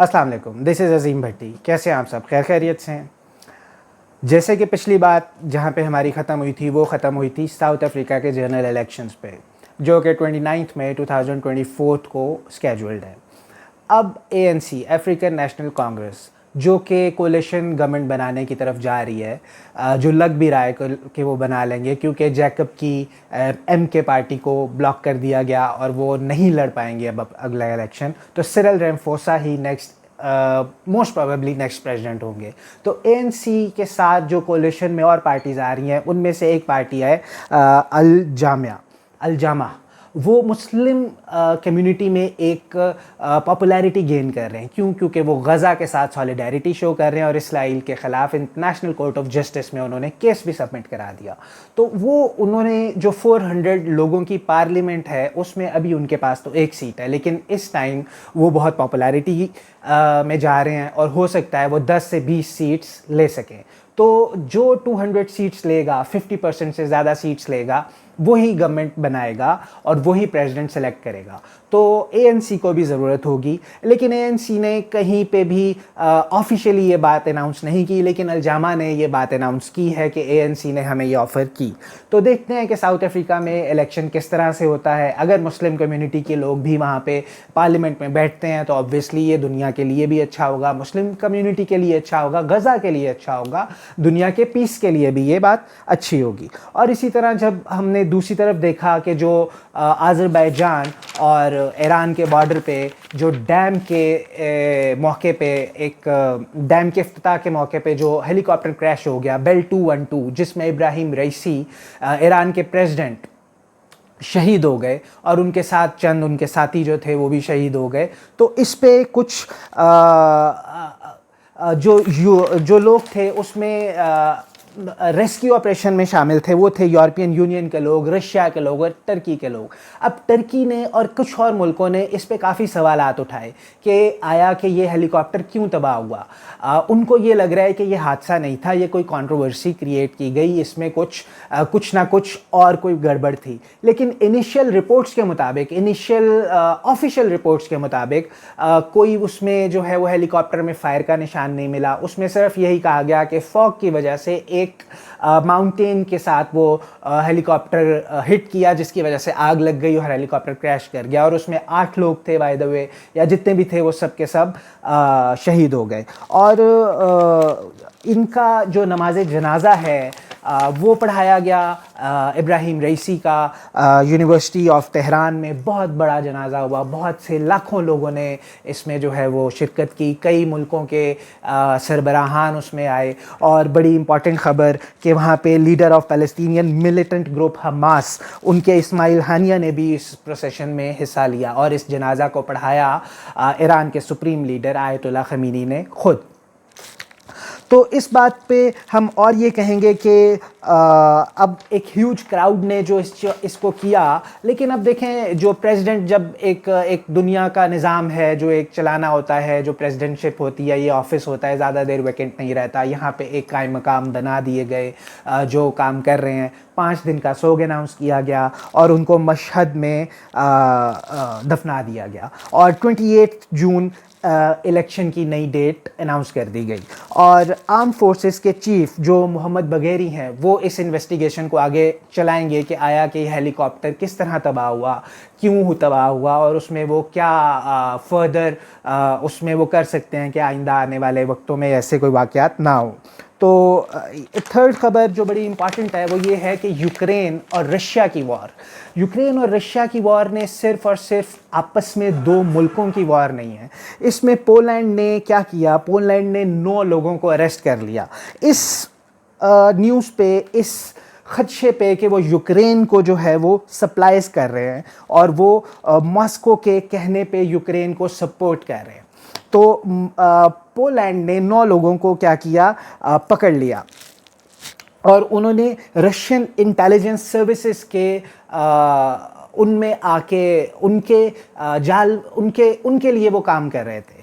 السلام علیکم، دس از عظیم بھٹی. کیسے ہیں آپ سب؟ خیر خیریت سے ہیں؟ جیسے کہ پچھلی بات جہاں پہ ہماری ختم ہوئی تھی وہ ختم ہوئی تھی ساؤتھ افریقہ کے جنرل الیکشنز پہ، جو کہ 29 مئی 2024 کو اسکیجولڈ ہے. اب A N C African National Congress جو کہ کولیشن گورنمنٹ بنانے کی طرف جا رہی ہے، جو لگ بھی رہا ہے کہ وہ بنا لیں گے، کیونکہ جیکب کی ایم کے پارٹی کو بلاک کر دیا گیا اور وہ نہیں لڑ پائیں گے اب اگلا الیکشن، تو سرل رامفوسا ہی next most probably next president ہوں گے. تو اے این سی کے ساتھ جو کولیشن میں اور پارٹیز آ رہی ہیں ان میں سے ایک پارٹی ہے الجامع. وہ مسلم کمیونٹی میں ایک پاپولیرٹی گین کر رہے ہیں. کیونکہ وہ غزہ کے ساتھ سالیڈیرٹی شو کر رہے ہیں اور اسرائیل کے خلاف انٹرنیشنل کورٹ آف جسٹس میں انہوں نے کیس بھی سبمٹ کرا دیا. تو وہ انہوں نے جو 400 لوگوں کی پارلیمنٹ ہے اس میں ابھی ان کے پاس تو ایک سیٹ ہے، لیکن اس ٹائم وہ بہت پاپولیرٹی میں جا رہے ہیں اور ہو سکتا ہے وہ 10 سے 20 سیٹس لے سکیں. تو جو 200 سیٹس لے گا، 50% سے زیادہ سیٹس لے گا، وہی گورنمنٹ بنائے گا اور وہی پریزیڈنٹ سلیکٹ کرے گا. تو اے این سی کو بھی ضرورت ہوگی، لیکن اے این سی نے کہیں پہ بھی آفیشیلی یہ بات اناؤنس نہیں کی، لیکن الجامع نے یہ بات اناؤنس کی ہے کہ اے این سی نے ہمیں یہ آفر کی. تو دیکھتے ہیں کہ ساؤتھ افریقہ میں الیکشن کس طرح سے ہوتا ہے. اگر مسلم کمیونٹی کے لوگ بھی وہاں پہ پارلیمنٹ میں بیٹھتے ہیں تو آبویسلی یہ دنیا کے لیے بھی اچھا ہوگا، مسلم کمیونٹی کے لیے اچھا ہوگا، غزہ کے لیے اچھا ہوگا، دنیا کے پیس کے لیے بھی یہ بات اچھی ہوگی. اور اسی طرح جب ہم نے دوسری طرف دیکھا کہ جو آذربائیجان اور ایران کے بارڈر پہ جو ڈیم کے موقع پہ ایک ڈیم کے افتتاح کے موقع پہ جو ہیلی کاپٹر کریش ہو گیا بیل 212، جس میں ابراہیم رئیسی ایران کے پریزیڈنٹ شہید ہو گئے اور ان کے ساتھ چند ان کے ساتھی جو تھے وہ بھی شہید ہو گئے. تو اس پہ کچھ جو لوگ تھے اس میں ریسکیو آپریشن میں شامل تھے، وہ تھے یورپین یونین کے لوگ، رشیا کے لوگ اور ٹرکی کے لوگ. اب ٹرکی نے اور کچھ اور ملکوں نے اس پہ کافی سوالات اٹھائے کہ آیا کہ یہ ہیلی کاپٹر کیوں تباہ ہوا. ان کو یہ لگ رہا ہے کہ یہ حادثہ نہیں تھا، یہ کوئی کنٹروورسی کریٹ کی گئی، اس میں کچھ نہ کچھ اور کوئی گڑبڑ تھی. لیکن انیشیل رپورٹس کے مطابق، انیشیل آفیشیل رپورٹس کے مطابق کوئی اس میں جو ہے وہ ہیلی کاپٹر میں فائر کا نشان نہیں ملا. اس میں صرف یہی کہا گیا کہ فاگ کی وجہ سے ایک ماؤنٹین کے ساتھ وہ ہیلی کاپٹر ہٹ کیا، جس کی وجہ سے آگ لگ گئی اور ہیلی کاپٹر کریش کر گیا. اور اس میں 8 لوگ تھے بائی دا وے، یا جتنے بھی تھے وہ سب کے سب شہید ہو گئے. اور ان کا جو نماز جنازہ ہے وہ پڑھایا گیا ابراہیم رئیسی کا یونیورسٹی آف تہران میں. بہت بڑا جنازہ ہوا، بہت سے لاکھوں لوگوں نے اس میں جو ہے وہ شرکت کی، کئی ملکوں کے سربراہان اس میں آئے. اور بڑی امپورٹنٹ خبر کہ وہاں پہ leader of Palestinian militant group Hamas, ان کے اسماعیل ہانیہ نے بھی اس پروسیشن میں حصہ لیا اور اس جنازہ کو پڑھایا ایران کے سپریم لیڈر آیت اللہ خمینی نے خود. تو اس بات پہ ہم اور یہ کہیں گے کہ اب ایک ہیوج کراؤڈ نے جو اس کو کیا، لیکن اب دیکھیں جو پریزیڈنٹ، جب ایک دنیا کا نظام ہے جو ایک چلانا ہوتا ہے، جو پریزیڈنٹ شپ ہوتی ہے، یہ آفس ہوتا ہے، زیادہ دیر ویکنٹ نہیں رہتا. یہاں پہ ایک قائم مقام بنا دیے گئے جو کام کر رہے ہیں. 5 دن کا سوگ اناؤنس کیا گیا اور ان کو مشہد میں دفنا دیا گیا. اور 28 جون الیکشن کی نئی ڈیٹ اناؤنس کر دی گئی. اور آرم فورسز کے چیف جو محمد بغیری ہیں وہ اس انویسٹیگیشن کو آگے چلائیں گے کہ آیا کہ یہ ہیلی کاپٹر کس طرح تباہ ہوا، کیوں تباہ ہوا، اور اس میں وہ کیا فردر اس میں وہ کر سکتے ہیں کہ آئندہ آنے والے وقتوں میں ایسے کوئی واقعات نہ ہو. تو تھرڈ خبر جو بڑی امپارٹنٹ ہے وہ یہ ہے کہ یوکرین اور رشیا کی وار نے صرف اور صرف آپس میں 2 ملکوں کی وار نہیں ہے. اس میں پولینڈ نے کیا کیا، پولینڈ نے 9 لوگوں کو اریسٹ کر لیا اس نیوز پہ، اس خدشے پہ کہ وہ یوکرین کو جو ہے وہ سپلائز کر رہے ہیں اور وہ ماسکو کے کہنے پہ یوکرین کو سپورٹ کر رہے ہیں. تو پولینڈ نے 9 لوگوں کو کیا کیا، پکڑ لیا اور انہوں نے رشین انٹیلیجنس سروسز کے ان میں آ کے ان کے لیے وہ کام کر رہے تھے.